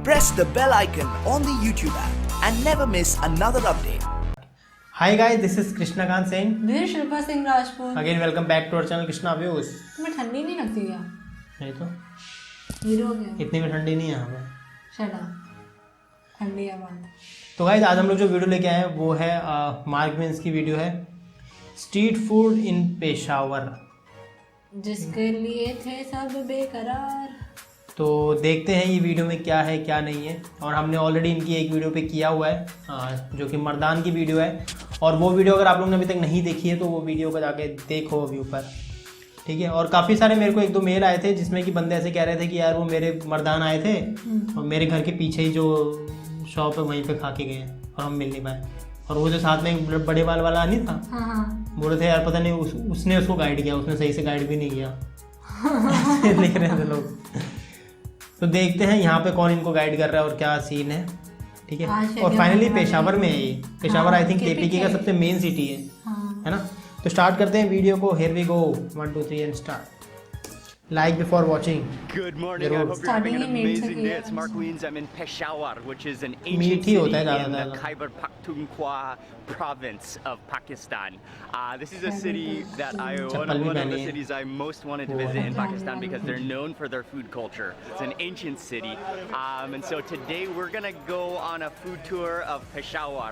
Press the bell icon on the YouTube app and never miss another update. Hi guys, this is Krishnakant Singh. This is Shilpa Singh Rajput. Again welcome back to our channel Krishna Views. तुम्हें ठंडी नहीं लगती क्या? नहीं तो hero हो गया। इतनी भी ठंडी नहीं है यहाँ पे। Shut up. ठंडी है बात। तो गाइस आज हम लोग जो वीडियो लेके आए हैं वो है मार्क मिन्स की वीडियो है स्ट्रीट फूड इन पेशावर, जिसके लिए थे सब बेकरार। तो देखते हैं ये वीडियो में क्या है क्या नहीं है। और हमने ऑलरेडी इनकी एक वीडियो पे किया हुआ है जो कि मर्दान की वीडियो है, और वो वीडियो अगर आप लोगों ने अभी तक नहीं देखी है तो वो वीडियो को जाके देखो अभी ऊपर, ठीक है। और काफ़ी सारे मेरे को एक दो मेल आए थे जिसमें कि बंदे ऐसे कह रहे थे कि यार वो मेरे मर्दान आए थे और मेरे घर के पीछे ही जो शॉप है वहीं पे खा के गए और हम मिल नहीं पाए। और वो जो साथ में एक बड़े बाल वाला नहीं था, बोल रहे थे यार पता नहीं उसने उसको गाइड किया, उसने सही से गाइड भी नहीं किया लिख रहे थे लोग। तो देखते हैं यहाँ पे कौन इनको गाइड कर रहा है और क्या सीन है, ठीक है। और फाइनली पेशावर में है ये। पेशावर आई थिंक केपीके का सबसे मेन सिटी है ना। तो स्टार्ट करते हैं वीडियो को। Here we go 1 2 3 and start. Like before watching. Good morning. I hope you're having an amazing day. It's Mark Wiens. I'm in Peshawar, which is an ancient city in the Khyber Pakhtunkhwa province of Pakistan. This is a city that one of the cities I most wanted to visit in Pakistan because they're known for their food culture. It's an ancient city, and so today we're gonna go on a food tour of Peshawar.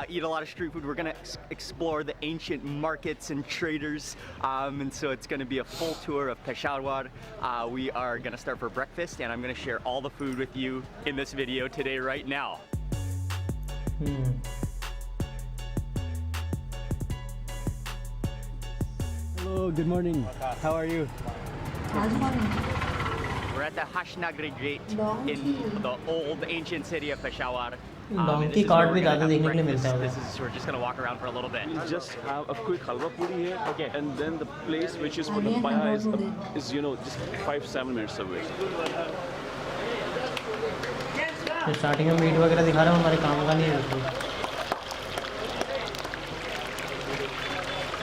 Eat a lot of street food. We're gonna explore the ancient markets and traders, and so it's gonna be a full tour of Peshawar. We are gonna start for breakfast, and I'm gonna share all the food with you in this video today, right now. Hello, good morning. How are you? We're at the Hashnagri Gate in the old ancient city of Peshawar. Donkey card भी ज़्यादा देखने के लिए मिलता है। We're just gonna walk around for a little bit. Just have a quick halwa puri here, okay, and then the place which is for the paya is just 5-7 minutes away. तो starting में meet वगैरह दिखा रहा हूँ, हमारे काम का नहीं है बिल्कुल।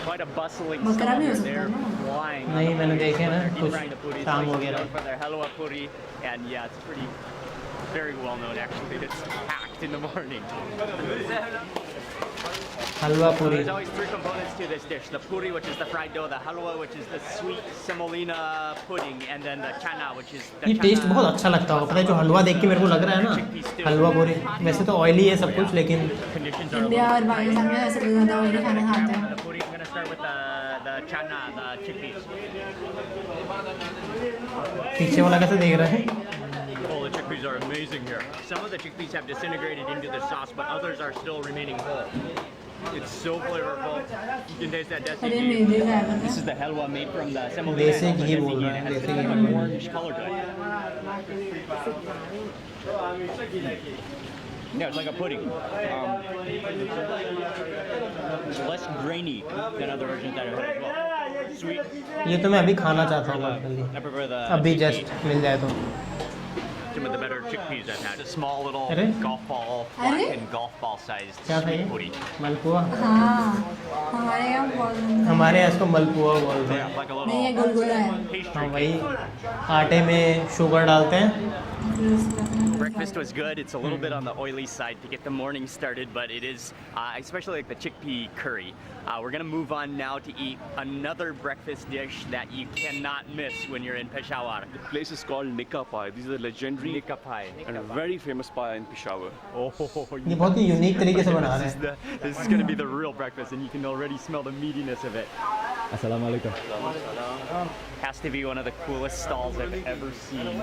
Quite a bustling stomach there, flying. नहीं मैंने देखे ना कुछ शाम वगैरह। For their halwa puri, and yeah, it's pretty very well known actually. It's packed in the morning. हलवा पूरी। There's always three components to this dish: the puri, which is the fried dough; the halwa, which is the sweet semolina pudding; and then the chana, which is the ये test बहुत अच्छा लगता है। पता है जो हलवा देख के मेरे को लग रहा है ना, हलवा पूरी वैसे तो ऑयली है सब कुछ, लेकिन इंडिया और पाकिस्तान में ऐसे ज़्यादा ऑयली खाना खाते हैं। the puri. I'm gonna start with the chana, the chickpeas. पीछे वाला कैसे देख रहा है? Oh, the chickpeas are amazing here. Some of the chickpeas have disintegrated into the sauce, but others are still remaining whole. It's so flavorful. You can taste that desi अरे ghee. मेरे खाया This is the halwa made from the semolina. देसी and also ghee desi बोल ghee, रहा and है, it has देसी kind ghee of बोल an रहा है। orange color to it. Yeah, it's like a pudding. It's less grainy than other versions that I've had as well. Sweet. ये तो मैं अभी खाना चाहता हूँ पर्सनली, I prefer the अभी chickpea. जस्ट मिल जाए तो। Some of the better chickpeas I've had. A small little अरे? golf ball, flattened golf ball sized क्या था sweet ये? puri. मलपुआ। हाँ, हमारे यहाँ बहुत बनता है। हमारे यहाँ इसको मलपुआ बोलते Yeah, हैं। like a नहीं ये little गुलगुला है। हाँ pastry. वही आटे में शुगर डालते हैं। Breakfast was good. It's a little bit on the oily side to get the morning started, but it is, especially like the chickpea curry. We're gonna move on now to eat another breakfast dish that you cannot miss when you're in Peshawar. The place is called Nikka Pie. These are the legendary Nikka pie. and a very famous pie in Peshawar. Oh, ये बहुत ही unique तरीके से बना रहे हैं। This is gonna be the real breakfast, and you can already smell the meatiness of it. Assalamu alaikum. Has to be one of the coolest stalls I've ever seen.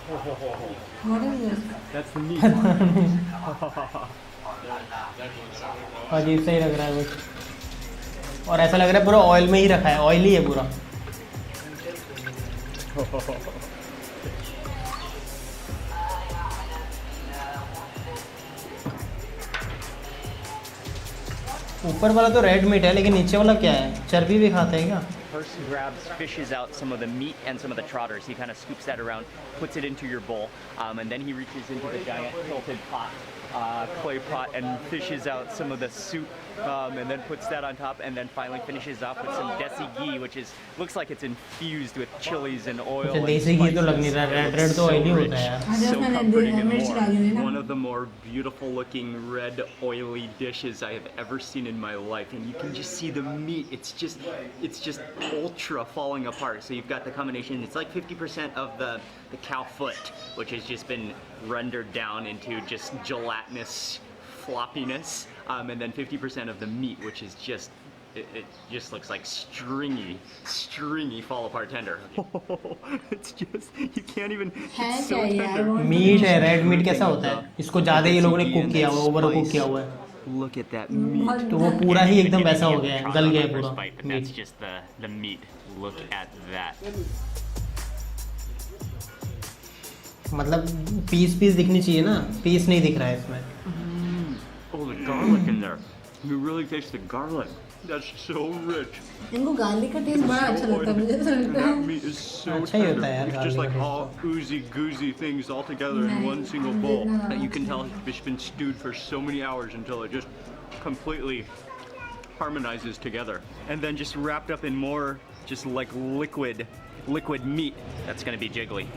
What is this? That's the meat. अजीब सा ही लग रहा है कुछ, और ऐसा लग रहा है पूरा ऑयल में ही रखा है, ऑयली है पूरा। ऊपर वाला तो रेड मीट है, लेकिन नीचे वाला क्या है? चर्बी भी खाते हैं क्या? first fishes out some of the meat and some of the trotters. He kind of scoops that around, puts it into your bowl, and then he reaches into the giant tilted pot, clay pot, and fishes out some of the soup, and then puts that on top, and then finally finishes off with some desi ghee, which looks like it's infused with chilies and oil. अच्छा देसी घी तो लग नहीं रहा, red तो oily होता है यार. So comforting and more. One of the more beautiful looking red oily dishes I have ever seen in my life, and you can just see the meat. It's just ultra falling apart. So you've got the combination. It's like 50% of the cow foot, which has just been rendered down into just gelatinous floppiness, and then 50% of the meat, which is just it just looks like stringy fall apart tender. It's just you can't even. It's so tender. Meat है, red meat कैसा होता है? इसको ज्यादा ये लोगों ने cook किया हुआ, ओवर कुक किया हुआ है. Look at that meat. तो वो पूरा ही एकदम वैसा हो गया है, गल गया है पूरा That's meat. just the meat. Look at that. मतलब पीस दिखनी चाहिए ना, पीस नहीं दिख रहा है इसमें. Oh, the garlic in there. You really taste the garlic. That's so rich. इनको गार्लिक का टेस्ट बड़ा अच्छा लगता है मुझे तो लगता That है. meat is so अच्छा ही tender. होता है यार It's just like garlic का all oozy goozy things all together in one single bowl. That you can tell it's been stewed for so many hours until it just completely harmonizes together. And then just wrapped up in more just like liquid meat. That's gonna be jiggly.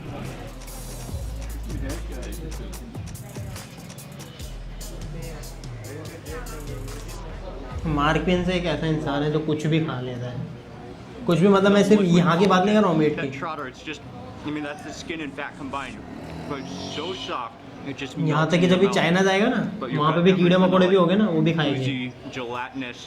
Mark pen से एक ऐसा इंसान है जो कुछ भी खा लेता है. कुछ भी मतलब मैं सिर्फ यहाँ की बात नहीं कर रहा हूँ मीट That की. trotter, it's just, I mean, that's the skin and fat combined, but it's so soft. It just यहाँ melts तक कि in जब your ये mouth. चाइना जाएगा ना, But you've वहाँ got पे भी कीड़े everything मकोड़े भी like होंगे ना, वो भी खाएंगे. oozy, gelatinous,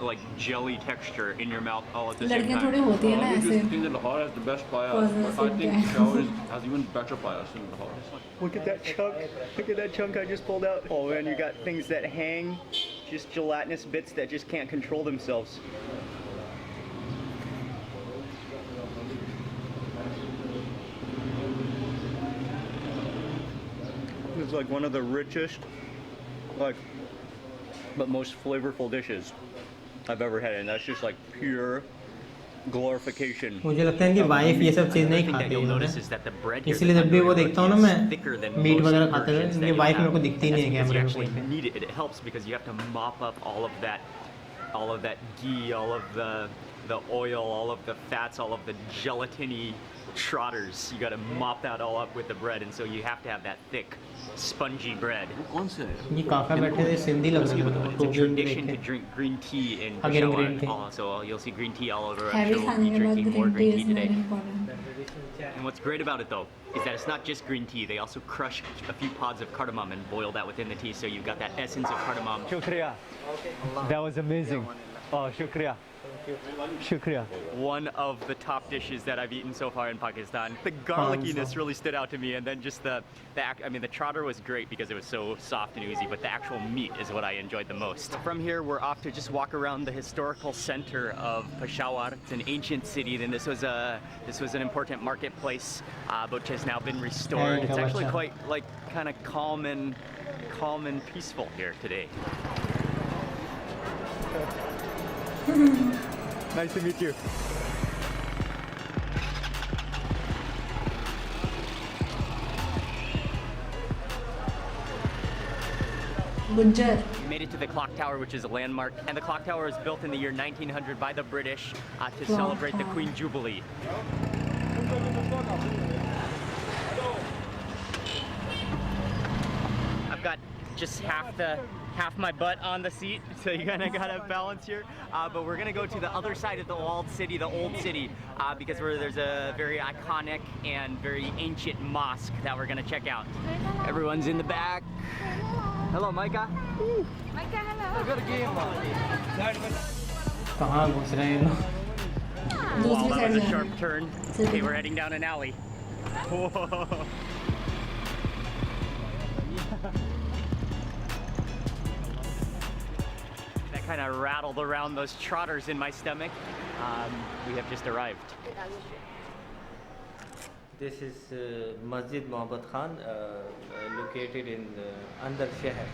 like jelly texture in your mouth all at the same लड़कियाँ time. थोड़ी होती है ना I ऐसे. think that Lahore has the best payas. Causes I think it, Peshawar has even better payas than Lahore. Look at that chunk. Look at that chunk I just pulled out. Oh man, you got things that hang, just gelatinous bits that just can't control themselves. It's like one of the richest, but most flavorful dishes I've ever had, and that's just like pure glorification. मुझे लगता है इनकी wife ये सब चीज़ नहीं खाती है इन्होंने, इसलिए जब भी वो देखता हूँ ना मैं मीट वगैरह खाते हुए, इनकी वाइफ मेरे को दिखती नहीं है कैमरे में कोई. Need it. It helps because you have to mop up all of that ghee, all of the oil, all of the fats, all of the gelatiny trotters. You got to mop that all up with the bread, and so you have to have that thick, spongy bread. ये काका बैठे थे, सिंधी लग रहे थे. It's a tradition to drink green tea in Again, Peshawar. green tea. Also, you'll see green tea all over. I'm heavy sure we'll खाने be के बाद drinking more green tea green tea is more today. Important. And what's great about it though is that it's not just green tea. They also crush a few pods of cardamom and boil that within the tea, so you've got that essence of cardamom. Shukriya. That was amazing. Oh, shukriya. Shukriya. One of the top dishes that I've eaten so far in Pakistan. The garlickiness really stood out to me, and then just the trotter was great because it was so soft and oozy, but the actual meat is what I enjoyed the most. From here, we're off to just walk around the historical center of Peshawar. It's an ancient city, and this was an important marketplace, which has now been restored. It's actually quite kind of calm and peaceful here today. Nice to meet you. Gujjar. We made it to the clock tower, which is a landmark, and the clock tower was built in the year 1900 by the British to celebrate the Queen Jubilee. I've got just half my butt on the seat, so you kind of got to balance here. But we're gonna go to the other side of the walled city, the old city, because there's a very iconic and very ancient mosque that we're gonna check out. Everyone's in the back. Hello, Micah. Micah, hello. कहाँ घुस रहे हैं लोग? Wow, that was a sharp turn. Okay, we're heading down an alley. Whoa. That kind of rattled around those trotters in my stomach. We have just arrived. This is Masjid Mohammed Khan, located in Andar Sheher.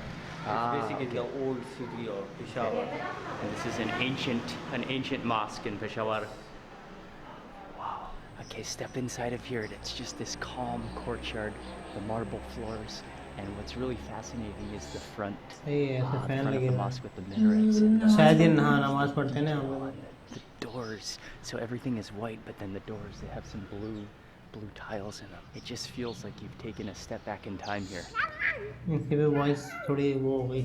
It's basically the old city of Peshawar. And this is an ancient mosque in Peshawar. Okay, step inside of here. It's just this calm courtyard, the marble floors, and what's really fascinating is the front, सही है, ऐसे fan front of लगे the हुए mosque with the minarets and शायद ये नमाज पढ़ते हैं ना हम लोग the doors. So everything is white, but then the doors, they have some blue tiles in them. It just feels like you've taken a step back in time here. इसकी भी वॉइस थोड़ी वो हो गई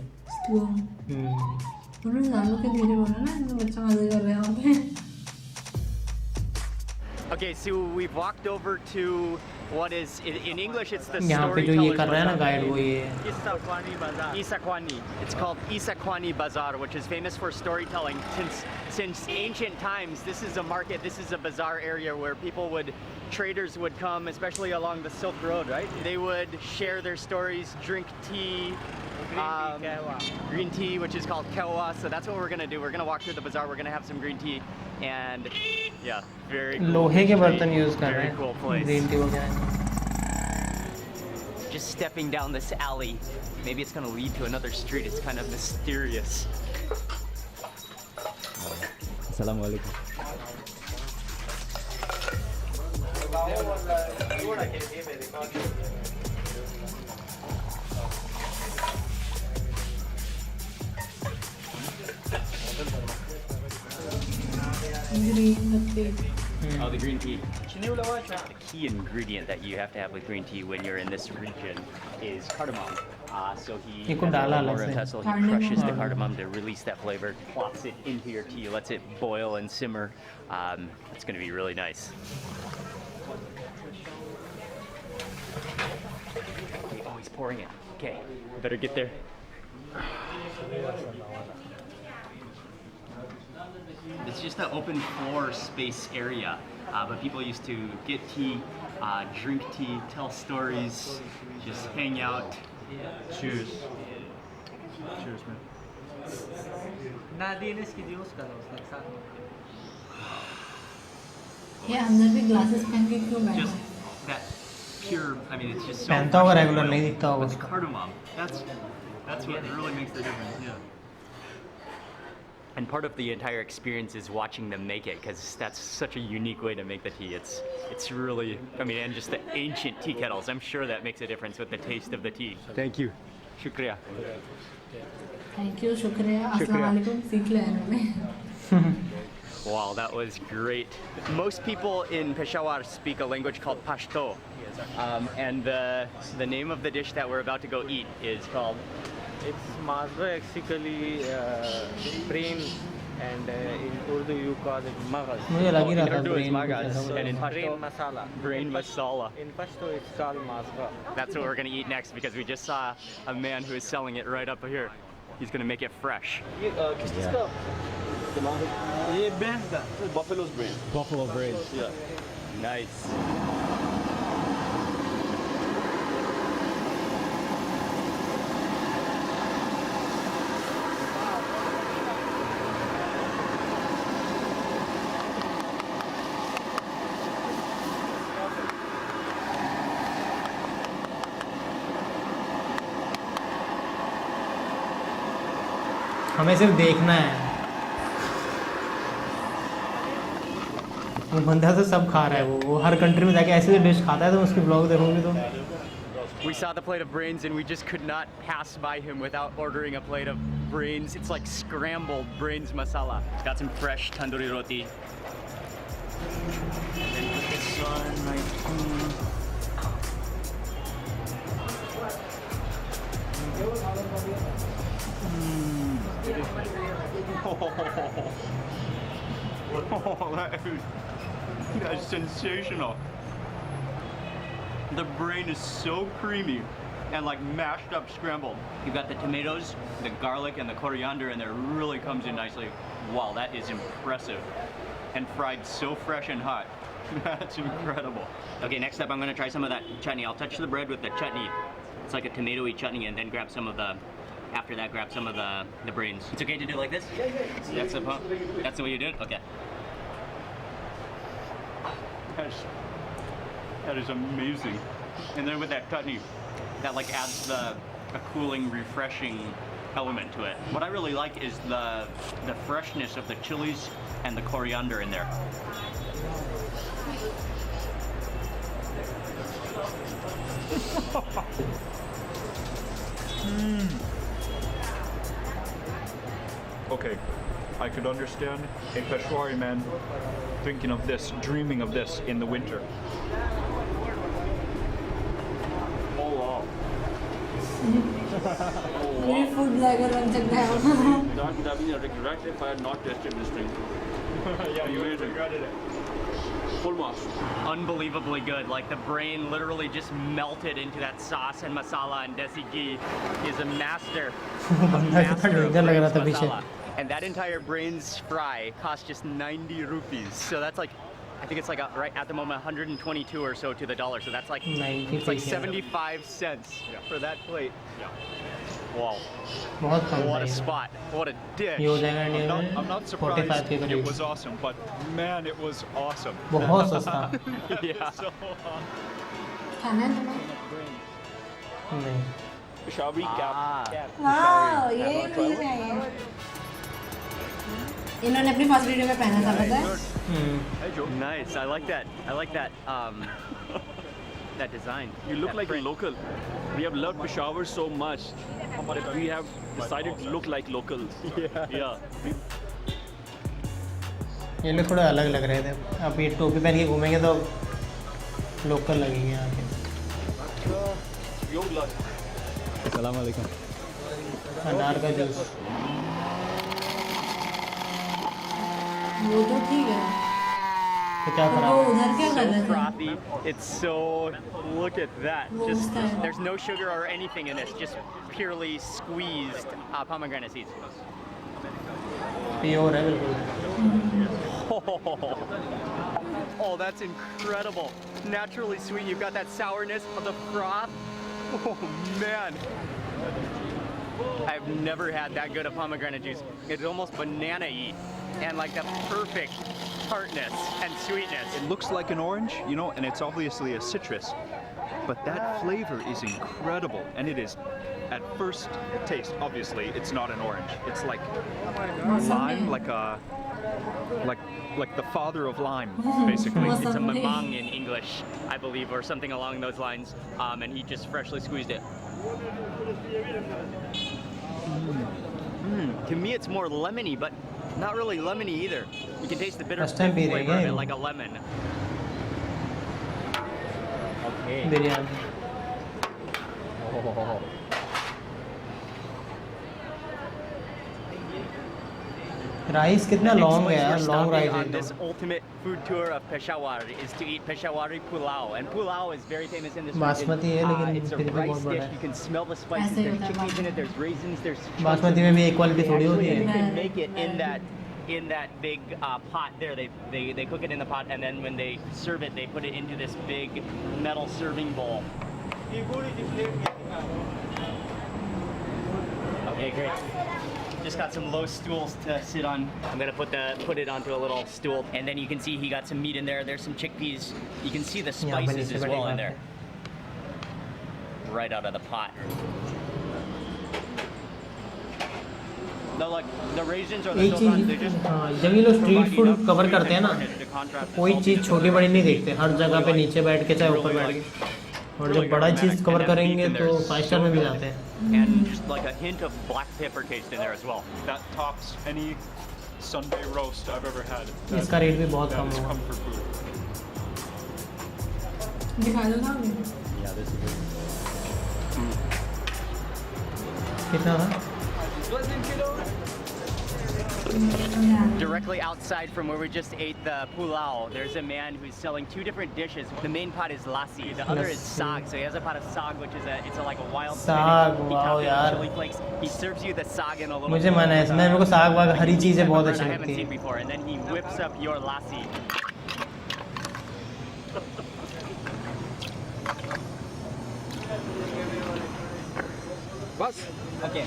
उन्होंने ज़्यादा के धीरे बोला ना इनमें बच्चा मजे कर रहे होते हैं Okay, so we've walked over to what is in English it's the यहाँ पे जो ये कर रहा है ना Storytellers गाइड वो ये है Bazaar. Isakwani. It's called Isakwani Bazaar, which is famous for storytelling. Since ancient times, this is a market, this is a bazaar area where traders would come, especially along the Silk Road, right? They would share their stories, drink tea, green tea, which is called kewa. So that's what we're gonna do. We're gonna walk through the bazaar. We're gonna have some green tea, and yeah, very cool. लोहे के बर्तन use कर रहे Very cool हैं place. Green tea वगैरह Just stepping down this alley, maybe it's gonna lead to another street. It's kind of mysterious. Assalamualaikum. Oh, the green tea. The key ingredient that you have to have with green tea when you're in this region is cardamom. So he इसको डाला अलग से pestle, he crushes the cardamom to release that flavor, plops it into your tea, lets it boil and simmer. It's going to be really nice. Okay, oh, he's pouring it. Okay, better get there. It's just an open floor space area, but people used to get tea, drink tea, tell stories, just hang out. Cheers. Cheers, man. ये अंदर भी glasses पहन के क्यों बैठा Just है that pure, I mean, it's just so पहनता होगा fresh and रेगुलर oil. नहीं दिखता होगा But the उसको cardamom, that's what really makes the difference, yeah. And part of the entire experience is watching them make it, because that's such a unique way to make the tea. It's really, I mean, and just the ancient tea kettles. I'm sure that makes a difference with the taste of the tea. Thank you. Shukriya. Thank you शुक्रिया अस्सलाम वालेकुम सीख लिया इन्होंने Wow, that was great. Most people in Peshawar speak a language called Pashto. And the name of the dish that we're about to go eat is called... It's mazga, basically brain, and in Urdu you call it maghaz. मुझे लग ही रहा in था Urdu it's brain magaz, कुछ ऐसा and in कुछ। Brain Pashto, masala. brain masala. In Pashto it's called mazga. That's what we're gonna eat next, because we just saw a man who is selling it right up here. He's gonna make it fresh. किस चीज़ का? ये band का. Buffalo's brain. Buffalo brain. Yeah. Nice. हमें सिर्फ देखना है वो बंदा तो सब खा रहा है वो हर कंट्री में जाके ऐसे डिश खाता है तो उसकी ब्लॉग देखोगे तो We saw the plate of brains and we just could not pass by him without ordering a plate of brains. It's like scrambled brains masala. It's got some fresh tandoori roti. And then put this on right That's sensational. The brain is so creamy and like mashed up scrambled. You've got the tomatoes, the garlic, and the coriander, and it really comes in nicely. Wow, that is impressive. And fried so fresh and hot. That's incredible. Okay, next up I'm gonna try some of that chutney. I'll touch the bread with the chutney. It's like a tomatoey chutney, and then grab some of the, after that, grab some of the brains. It's okay to do like this? That's the way you do it? Okay. That is amazing. And then with that chutney, that like adds a cooling, refreshing element to it. What I really like is the freshness of the chilies and the coriander in there. Okay, I could understand a Peshawari man thinking of this, dreaming of this in the winter. Oh wow. ये food blogger बन सकता है That would have been a regret if I had not tasted this drink. Yeah, you would have regretted it. Full marks. Unbelievably good. Like the brain literally just melted into that sauce and masala, and desi ghee is a master. बंदा कितना danger लग रहा था पीछे. Masala. And that entire brains fry cost just 90 rupees. So that's like, I think it's like right at the moment 122 or so to the dollar. So that's like 90 it's like पैसे. 75 cents for that plate. Wow. बहुत कम What a था spot. What a dish. ये हो जाएगा India I'm में not 45 surprised के it करीब. was awesome, but man, it was awesome. बहुत सस्ता. Yeah. So, खाना है तुम्हें नहीं. Peshawari cap. वाह ये मुझे चाहिए इन्होंने अपनी फर्स्ट वीडियो में पहना था पता है Nice. I like that. I like that. That design. You look that like print. a local. We have loved Peshawar so much that we have decided to look like locals. Yeah. ये लोग थोड़े अलग लग रहे थे. अब ये टोपी पहन के घूमेंगे तो लोकल लगेंगे यहाँ के. Assalamu alaikum. अनार का जूस. वो तो ठीक है तो क्या तो खराब वो है? उधर क्या कर So रहे थे frothy. It's so. Look at that. What Just was that? there's no sugar or anything in this. Just purely squeezed pomegranate seeds. Pure है बिल्कुल. Oh, that's incredible. Naturally sweet. You've got that sourness of the froth. Oh man. I've never had that good of pomegranate juice. It's almost banana-y and like the perfect tartness and sweetness. it looks like an orange, you know, and it's obviously a citrus, but that flavor is incredible, and it is, at first taste, obviously, it's not an orange. It's like lime, like the father of lime, basically. It's a mamang in English, I believe, or something along those lines. And he just freshly squeezed it. To me, it's more lemony, but not really lemony either. You can taste the bitter First time being flavor of it, again. like a lemon. Biryani. Rice कितना The next long है place यार. we're long stopping rice on एकदम. this ultimate food tour of Peshawar is to eat Peshawari pulao, and pulao is very famous in this basmati है region. लेकिन It's a फिर भी rice बहुत बड़ा dish. है. You can smell the spices. ऐसे ही There's होता है chickpeas in it. There's raisins. There's basmati में भी एक क्वालिटी थोड़ी होती Actually, है. you can make it in that big pot there. They cook it in the pot, and then when they serve it, they put it into this big metal serving bowl. Okay, great. Just got some low stools to sit on. I'm gonna put it onto a little stool, and then you can see he got some meat in there. There's some chickpeas. You can see the यहाँ पे spices नीचे as well in बैठेगा. there, right out of the pot. The raisins or the एक sultans, they cheese just हाँ, जब ये लोग street provide food enough cover sweet करते हैं ना, and to contrast the कोई चीज़ saltiness छोटी of बड़ी it. नहीं देखते. हर जगह पे नीचे बैठ के चाहे ऊपर बैठ के. और जब बड़ा चीज़ कवर करेंगे तो 5 स्टार में भी जाते हैं. And just like a hint of black pepper taste in there as well. That tops any Sunday roast I've ever had. इसका रेट भी बहुत कम That is होगा. comfort food. दिखा दो ना हमें Yeah, this is it. कितना था? Directly outside from where we just ate the pulao, there's a man who's selling 2 different dishes. The main pot is lassi, the other is Lassi. saag. So he has a pot of saag, which is like a wild Saag, spinach. He wow, topped it with yaar. chili flakes. He serves you the saag in a little मुझे bowl मन है with इसमें. मेरे को साग वाग हरी चीज़ें बहुत pepper अच्छी I haven't लगती seen हैं. before, and then he whips up your lassi. Okay.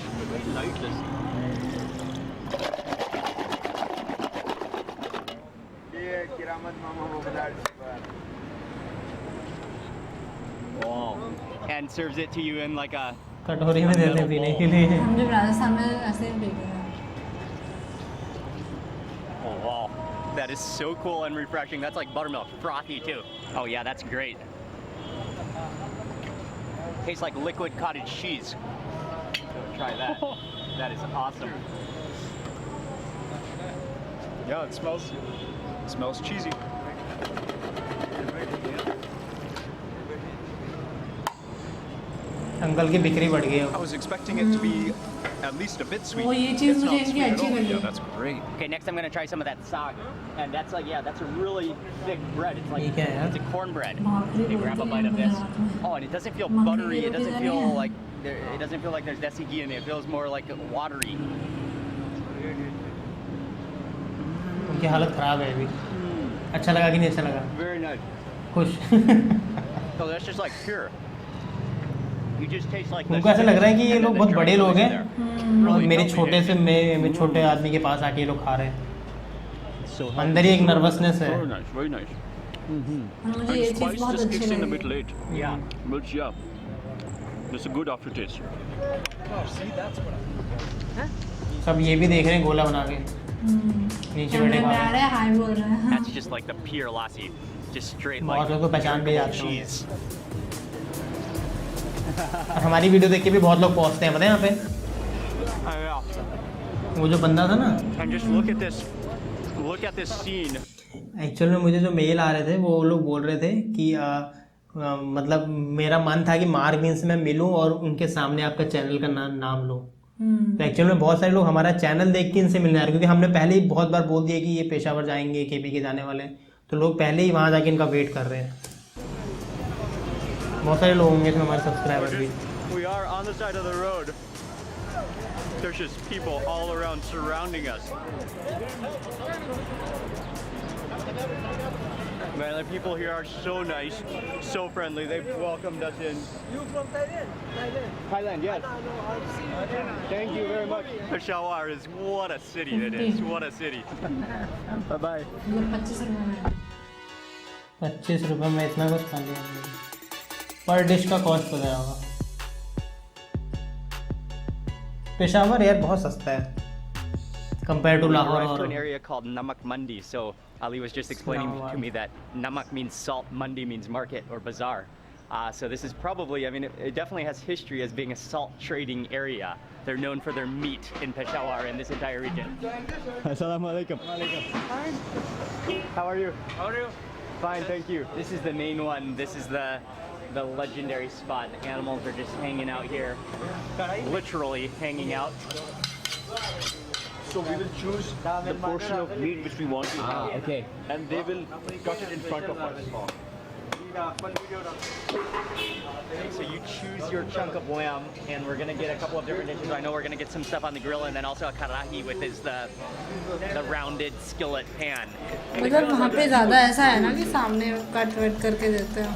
Wow. And serves it to you in like a कटोरी में देते हैं पीने के लिए. हम जब राजस्थान में ऐसे ही पीते हैं Oh wow, that is so cool and refreshing. That's like buttermilk, frothy too. Oh yeah, that's great. Tastes like liquid cottage cheese. Try that. That is awesome. Yeah, it smells cheesy. Uncle की बिक्री बढ़ गई है। I was expecting it to be at least a bit sweet. वो ये चीज़ It's मुझे not इनकी sweet at अच्छी all. लगी। Yeah, that's great. Okay, next I'm gonna try some of that sag, and that's like, yeah, that's a really thick bread. It's like ये क्या है यार? it's a cornbread. Bhakri Okay, grab a बोलते bite of हैं this. Gujarat में। Oh, and it doesn't feel मक्की की buttery. It roti doesn't खानी feel है? like it doesn't feel like there's desi ghee in it. It feels more like watery. उनकी हालत ख़राब है अभी। अच्छा लगा कि नहीं अच्छा लगा? Very nice. खुश। So that's just like pure. You just taste like. उनको ऐसा लग रहा है कि ये लोग बहुत बड़े लोग हैं और Really मेरे healthy छोटे dish. से मैं छोटे आदमी के पास आके ये लोग खा रहे हैं। So अंदर ही एक नर्वसनेस है। very nice, very nice. और मुझे ये And चीज़ spice बहुत just अच्छी kicks in a लगी। bit late. Yeah. But yeah, there's a good aftertaste. सब ये भी देख रहे हैं गोला बना के नीचे बैठे कैमरे में खा आ रहे हैं। रहे हैं हाय बोल रहे हैं। That's just like the pure lassi, just straight like बहुत लोग तो पहचान भी जाते हैं। cheese. और हमारी वीडियो देख के भी बहुत लोग पहुँचते हैं पता है यहाँ पे। Oh, yeah. वो जो बंदा था ना, And just look at this scene. Actual में मुझे जो मेल आ रहे थे वो लोग बोल रहे थे कि मतलब मेरा मन था कि मार्ग से मैं मिलूं और उनके सामने आपका चैनल का नाम लूं। तो एक्चुअल में बहुत सारे लोग हमारा चैनल देख के इनसे मिलने आ रहे हैं, क्योंकि हमने पहले ही बहुत बार बोल दिया कि ये पेशावर जाएंगे, केपी के जाने वाले हैं, तो लोग पहले ही वहाँ जाके इनका वेट कर रहे हैं। बहुत सारे लोग होंगे इसमें हमारे सब्सक्राइबर भी। We are on the side of the road. There's just people all around surrounding us. Man, the people here are so nice, so friendly. They've welcomed us in. You from Thailand? Thailand, yes. Thank you very much. Peshawar is what a city it is. What a city. Bye bye. ये 25 रुपए में। 25 रुपये में इतना कुछ खा लिया हमने। पर डिश का कॉस्ट बताया होगा। पेशावर यार बहुत सस्ता है compare to We Lahore arrived to और an area called Namak Mandi. So Ali was just explaining to me that Namak means salt, Mandi means market or bazaar. So this is probably, I mean, it definitely has history as being a salt trading area. They're known for their meat in Peshawar and this entire region. Assalamualaikum. How are you? How are you? Fine, thank you. This is the main one. This is the legendary spot. The animals are just hanging out here, literally hanging out. So we will choose the portion of meat which we want to have, Okay. and they will cut it in front of us. So you choose your chunk of lamb, and we're gonna get a couple of different dishes. I know we're gonna get some stuff on the grill, and then also a karahi, which is the rounded skillet pan. मतलब वहाँ पे ज़्यादा ऐसा है ना कि सामने cut weight करके देते हैं।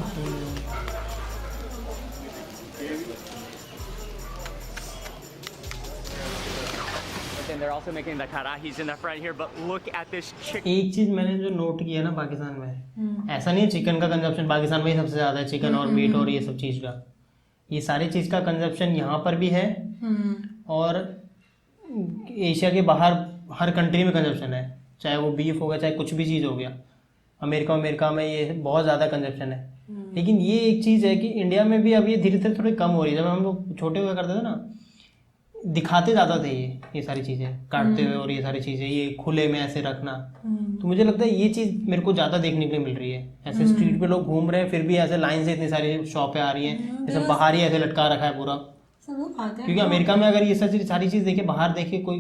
And they're also making the karahis in the front here, but look at this chicken. एक चीज़ मैंने जो नोट किया ना पाकिस्तान में, ऐसा नहीं है चिकन का कंजप्शन पाकिस्तान में ही सबसे ज़्यादा है, चिकन और मीट और ये सब चीज़ का, ये सारी चीज़ का कंजप्शन यहाँ पर भी है और एशिया के बाहर हर कंट्री में कंजप्शन है, चाहे वो बीफ हो गया चाहे कुछ भी चीज़ हो गया। अमेरिका में ये बहुत ज़्यादा कंजप्शन है। लेकिन ये एक चीज़ है कि इंडिया में भी अब ये धीरे धीरे थोड़ी कम हो रही है। जब हम लोग छोटे हुआ करते थे ना, दिखाते ज़्यादा थे ये सारी चीज़ें काटते हुए और ये सारी चीज़ें ये खुले में ऐसे रखना, तो मुझे लगता है ये चीज़ मेरे को ज़्यादा देखने के लिए मिल रही है। ऐसे स्ट्रीट पे लोग घूम रहे हैं फिर भी ऐसे लाइन से इतनी सारी शॉपें आ रही हैं, जैसे बाहर ही ऐसे लटका रखा है पूरा। क्योंकि अमेरिका में अगर ये सारी चीज़ देखे, बाहर देखे, कोई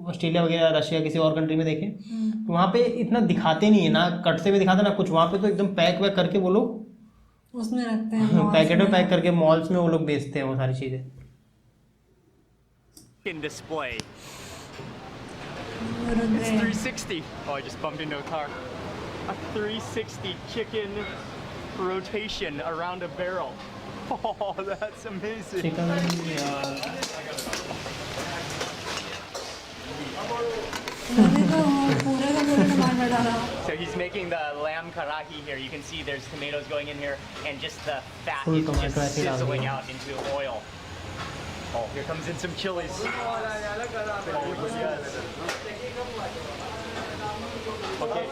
ऑस्ट्रेलिया वगैरह रशिया किसी और कंट्री में देखे, तो वहाँ पे इतना दिखाते नहीं है, ना कटते हुए दिखाते ना कुछ। वहाँ पे तो एकदम पैक वैक करके वो लोग उसमें रखते हैं, पैकेट में पैक करके मॉल्स में वो लोग बेचते हैं वो सारी चीज़ें। In display. रुक It's गए। 360. Oh, I just bumped into a car. A 360 chicken rotation around a barrel. Oh, that's amazing. Chicken मैंने तो पूरे का पूरा सामान में डाला। So he's making the lamb karahi here. You can see there's tomatoes going in here, and just the fat Full is tomato just ऐसे डाल sizzling दिया। out into oil. Oh, here comes in some chilies. Oh, yes. Okay.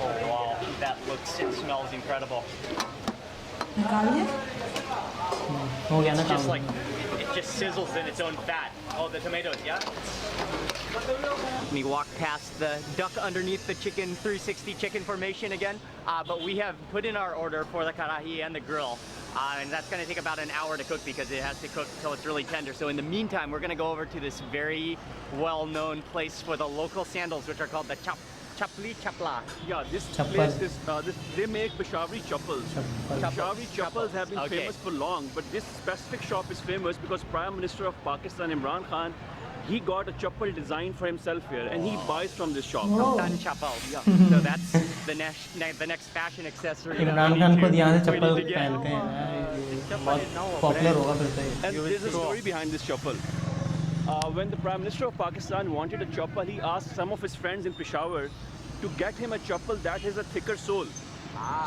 Oh, wow. That looks and smells incredible. निकाल दिया? हो गया ना It's just काम। like it just sizzles in its own fat. Oh, the tomatoes, yeah. We walk past the duck underneath the chicken 360 chicken formation again, but we have put in our order for the karahi and the grill, and that's going to take about an hour to cook because it has to cook till it's really tender. So in the meantime, we're going to go over to this very well-known place for the local sandals, which are called the chapli chapla. Yeah, this Chappal. place is they make Peshawari chappals. Peshawari chappals have been Okay. famous for long, but this specific shop is famous because Prime Minister of Pakistan Imran Khan, he got a chappal design for himself here, and he buys from this shop. Kaftan chapal. So that's the next fashion accessory. that Imran we Khan need खुद to- यहाँ से we chappal need to get. पहनते हैं यार, बहुत popular होगा फिर से। And there's a story behind this chappal. When the Prime Minister of Pakistan wanted a chappal, he asked some of his friends in Peshawar to get him a chappal that has a thicker sole.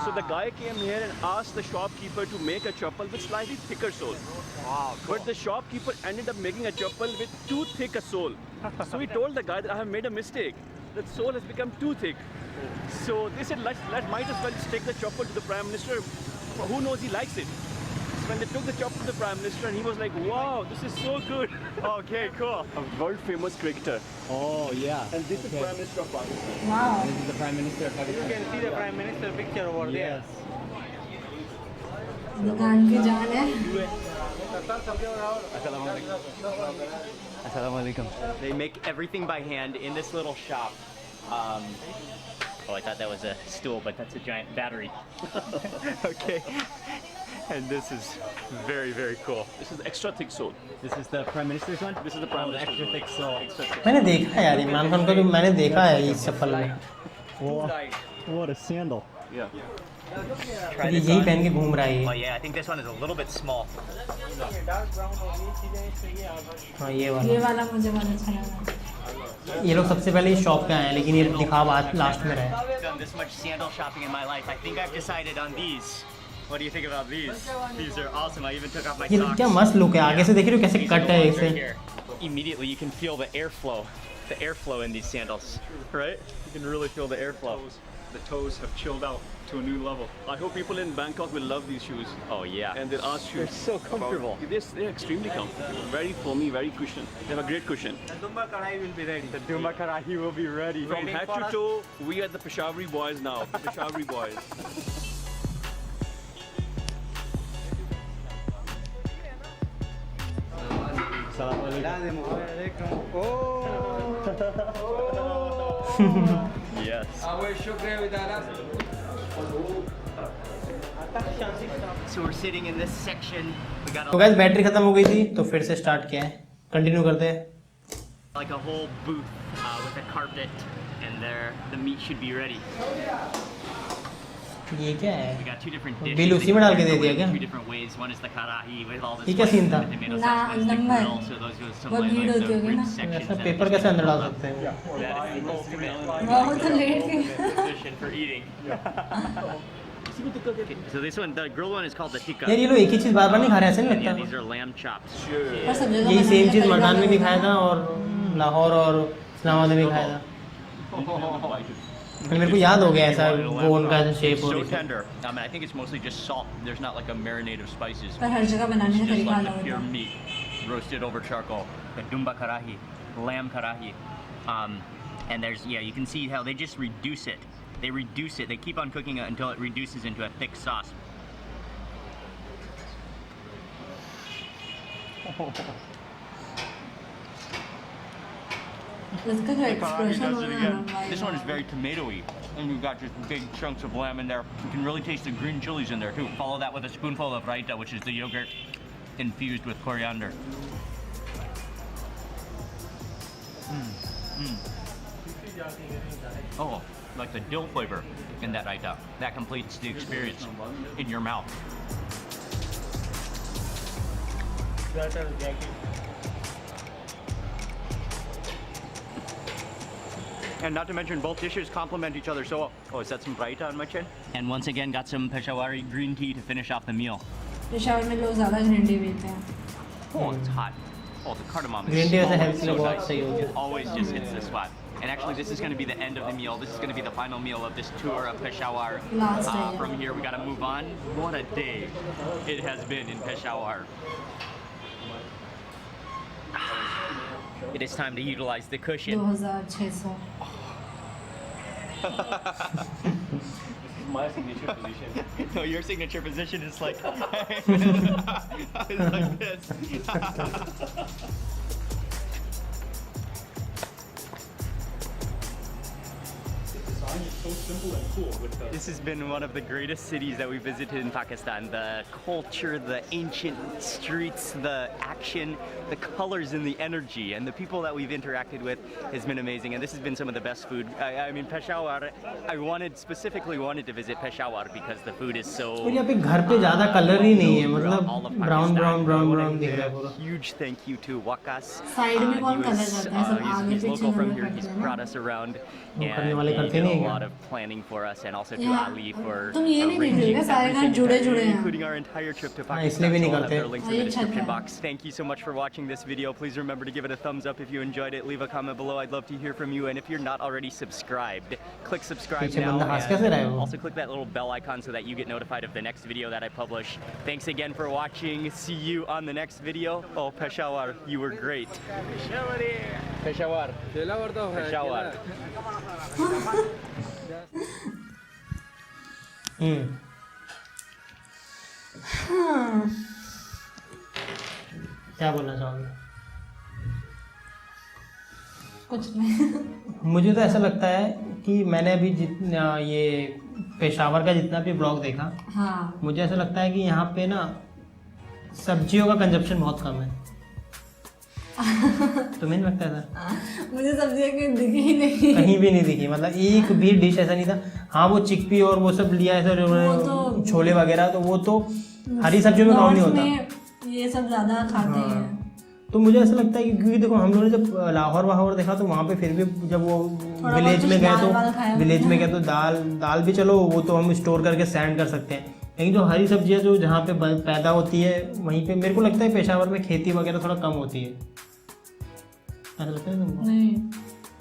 So the guy came here and asked the shopkeeper to make a chappal with slightly thicker sole. Wow, cool. But the shopkeeper ended up making a chappal with too thick a sole. So he told the guy that I have made a mistake. The sole has become too thick. So they said, might as well just take the chappal to the Prime Minister. Who knows, he likes it. So when they took the chappal to the Prime Minister, and he was like, wow, this is so good. Okay, cool. A world famous cricketer. Oh yeah. And this is Prime Minister of Pakistan. Wow. This is the Prime Minister of Pakistan. You can see the Prime Minister picture over there. Yes. दुकान की जान है। Assalamu alaikum. They make everything by hand in this little shop. Oh, I thought that was a stool, but that's a giant battery. Okay. And this is very, very cool. This is extra thick sole. This is the Prime Minister's one. This is the Prime Minister's extra one. thick sole. Extra thick. मैंने देखा है यार इमरान खान को, जो मैंने देखा है इस चप्पल में, What a sandal. Yeah. तो यही पहन के घूम रहा है Oh ये। yeah, I think this one is a little bit small. हाँ ये वाला। ये वाला मुझे बहुत अच्छा लगा। ये लोग सबसे पहले इस शॉप पे आए हैं, लेकिन ये दिखा बाद लास्ट में रहे। I've done this much sandal shopping in my life. I think I've decided on these. What do you think about these? These are awesome. I even took off my ये socks. क्या मस्त look है, आगे से देख रहे हो कैसे These are कट the है ones इसे। right here. Immediately you can feel the airflow in these sandals, right? You can really feel the airflow. The toes have chilled out to a new level. I hope people in Bangkok will love these shoes. Oh yeah. And they'll ask you. They're so comfortable. They're extremely comfortable. Very foamy, very cushion. They have a great cushion. The Dumba Kadai will be ready. The Dumba Karahi will be ready. From Waiting head for to us. toe, we are the Peshawari boys now. Peshawari boys. Yes. So we're sitting in this section. We got तो guys battery खत्म हो गई थी, तो फिर से start किया है। कंटिन्यू करते हैं। like a whole booth with a carpet, and there the meat should be ready. ये क्या We है? got two different dishes. Bill उसी में डाल के दे दिया They क्या? Two different ways. One is the karahi with all this ये क्या सीन था? the tomato ना, sauce. One is the number. grill. So those are some वो like भीड़ the होती होगी rib ना? sections. ऐसा that पेपर are कैसे अंदर डाल just सकते हैं? That is the ultimate बहुत लेट की। position for eating. Okay, so this one, the grilled one is called the tikka. यार ये लोग एक ही चीज़ बार बार नहीं खा रहे, ऐसा नहीं And yeah, these लगता? are lamb chops. और सब जगह यही सेम बनाने चीज़ का मरदान में भी तरीका खाया था और लाहौर और इस्लामाबाद में भी खाया था। मेरे को याद हो गया ऐसा वो उनका शेप So और tender. I think it's mostly just salt. There's not like a marinade of spices. पर हर जगह बनाने का It's just तरीका like अलग the pure होता है। meat roasted over charcoal. The dumba karahi, lamb karahi. And there's, yeah, you can see how they just reduce it. They reduce it. They keep on cooking it until it reduces into a thick sauce. इसका जो The karahi expression does it होना again. है This one is very tomatoey, and you've got just big chunks of lamb in there. You can really taste the green chilies in there too. Follow that with a spoonful of raita, which is the yogurt infused with coriander. Oh, like the dill flavor in that raita. That completes the experience in your mouth. And not to mention, both dishes complement each other so well. Oh, is that some raita on my chin? And once again, got some Peshawari green tea to finish off the meal. Peshawar में लोग ज़्यादा green tea पीते हैं। Oh, it's hot. Oh, the cardamom is green tea वैसे so, health के लिए so बहुत nice. सही हो गया। Always just hits the spot. And actually, this is going to be the end of the meal. This is going to be the final meal of this tour of Peshawar. Last day. From here, we got to move on. What a day it has been in Peshawar. It is time to utilize the cushion. 2600 My signature position. No, your signature position is like, it's like this. This has been one of the greatest cities that we visited in Pakistan. The culture, the ancient streets, the action, the colors and the energy, and the people that we've interacted with has been amazing. And this has been some of the best food. I mean, Peshawar, I specifically wanted to visit Peshawar because the food is so... और यहाँ पे घर पे ज़्यादा colour ही नहीं है, मतलब brown दिख रहा है पूरा. Huge thank you to Waqas. Side में कौन कलर करता है, सब आगे He's पीछे local from कलर here. करते He's हैं brought ना. us around, करने वाले and he करते did नहीं a क्या? lot of planning for us, and also to Yeah. Ali for तुम ये नहीं देख रहे हो क्या, सारे घर everything, जुड़े हैं. including our entire trip to हाँ, इसलिए भी Pakistan. नहीं So I'll have करते. their links in ये the अच्छा description है. box. Thank you so much for watching this video. Please remember to give it a thumbs up if you enjoyed it. Leave a comment below. I'd love to hear from you. And if you're not already subscribed, click subscribe पीछे now. बंदा हंस कैसे रहा है वो? Also click that little bell icon so that you get notified of the next video that I publish. Thanks again for watching. See you on the next video. Oh, Peshawar, you were great. Peshawar. Peshawar. क्या बोलना चाहोगे? कुछ नहीं. मुझे तो ऐसा लगता है कि मैंने अभी जितना ये पेशावर का जितना भी ब्लॉग देखा, हाँ. मुझे ऐसा लगता है कि यहाँ पे ना सब्जियों का कंजप्शन बहुत कम है. तुम्हें नहीं लगता था? मुझे सब्जियाँ कहीं दिखी ही नहीं. कहीं भी नहीं दिखी, मतलब एक भी डिश ऐसा नहीं था. हाँ, वो चिकपी और वो सब लिया ऐसा तो छोले वगैरह, तो वो तो हरी सब्जियों में काउंट नहीं होता. में ये सब ज़्यादा खाते हैं. तो मुझे ऐसा लगता है कि क्योंकि देखो हम लोगों ने जब लाहौर देखा तो वहाँ पे फिर भी जब वो विलेज में गए तो दाल भी चलो वो तो हम स्टोर करके स्टैंड कर सकते हैं, लेकिन जो हरी सब्जियाँ जो जहाँ पे पैदा होती है वहीं पे मेरे को लगता है पेशावर में खेती वगैरह थोड़ा कम होती है. ऐसा लगता है तुमको? नहीं,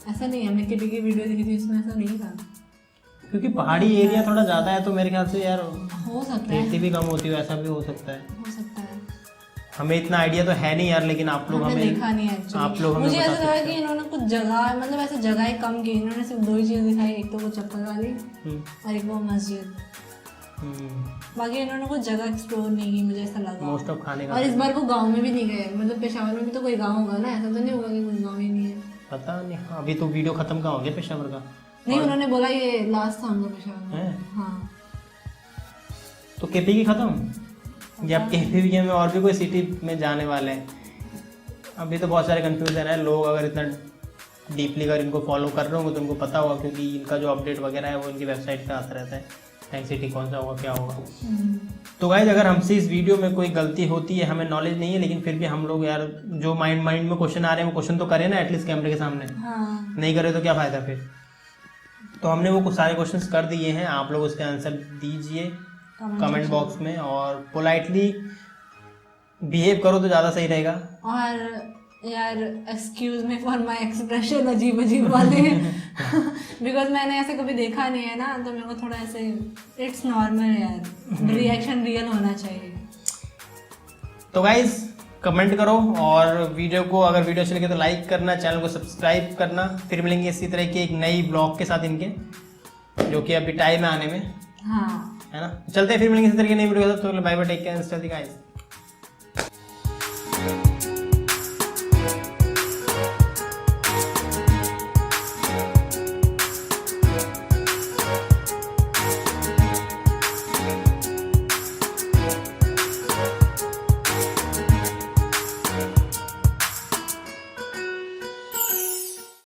ऐसा नहीं है. हमने किसी की वीडियो देखी थी, उसमें ऐसा नहीं था. क्योंकि पहाड़ी एरिया थोड़ा ज़्यादा है तो मेरे ख्याल से यार हो सकता है, खेती भी कम होती है, ऐसा भी हो सकता है. हो सकता है. हमें इतना आइडिया तो है नहीं यार, लेकिन आप लोग हमने देखा नहीं है आप लोग हमें मुझे बता ऐसा लगा सकते कि हो. इन्होंने कुछ जगह, मतलब ऐसे जगह कम की. इन्होंने सिर्फ 2 ही चीज़ दिखाई, एक तो वो चप्पल वाली और एक वो मस्जिद. बाकी इन्होंने कुछ जगह एक्सप्लोर नहीं की, मुझे ऐसा लगा. मोस्ट ऑफ खाने का. और इस बार वो गांव में भी नहीं गए, मतलब पेशावर में भी तो कोई गांव होगा ना, ऐसा तो नहीं होगा कि कोई गांव ही नहीं है. पता नहीं, अभी तो वीडियो खत्म कहाँ हो गया पेशावर का? नहीं, उन्होंने बोला ये लास्ट था उनका पेशावर में. हाँ, तो केपी की खत्म या केपी में और भी कोई सिटी में जाने वाले हैं? अभी तो बहुत सारे कंफ्यूजन है. लोग अगर इतना डीपली अगर इनको फॉलो कर रहे होंगे तो उनको पता होगा, क्योंकि इनका जो अपडेट वगैरह है वो इनकी वेबसाइट पे आता रहता है. नेक्स्ट सिटी कौन सा होगा, क्या होगा. तो गाइस, अगर हमसे इस वीडियो में कोई गलती होती है, हमें नॉलेज नहीं है, लेकिन फिर भी हम लोग यार जो माइंड में क्वेश्चन आ रहे हैं वो क्वेश्चन तो करें ना एटलीस्ट कैमरे के सामने. हाँ. नहीं करे तो क्या फ़ायदा फिर. तो हमने वो कुछ सारे क्वेश्चंस कर दिए हैं, आप लोग उसके आंसर दीजिए कमेंट बॉक्स में और पोलाइटली बिहेव करो तो ज़्यादा सही रहेगा. और यार excuse me for my expression अजीब वाले बिकॉज मैंने ऐसे कभी देखा नहीं है ना, तो मेरे को थोड़ा ऐसे इट्स नॉर्मल यार, रिएक्शन रियल होना चाहिए. तो गाइज कमेंट करो और वीडियो को अगर वीडियो अच्छी लगे तो लाइक करना, चैनल को सब्सक्राइब करना. फिर मिलेंगे इसी तरह की एक नई ब्लॉग के साथ इनके, जो कि अभी टाइम है आने में. हाँ, है ना. चलते हैं, फिर मिलेंगे इसी तरह की नई वीडियो के साथ. तो bye bye, take care, stay healthy guys.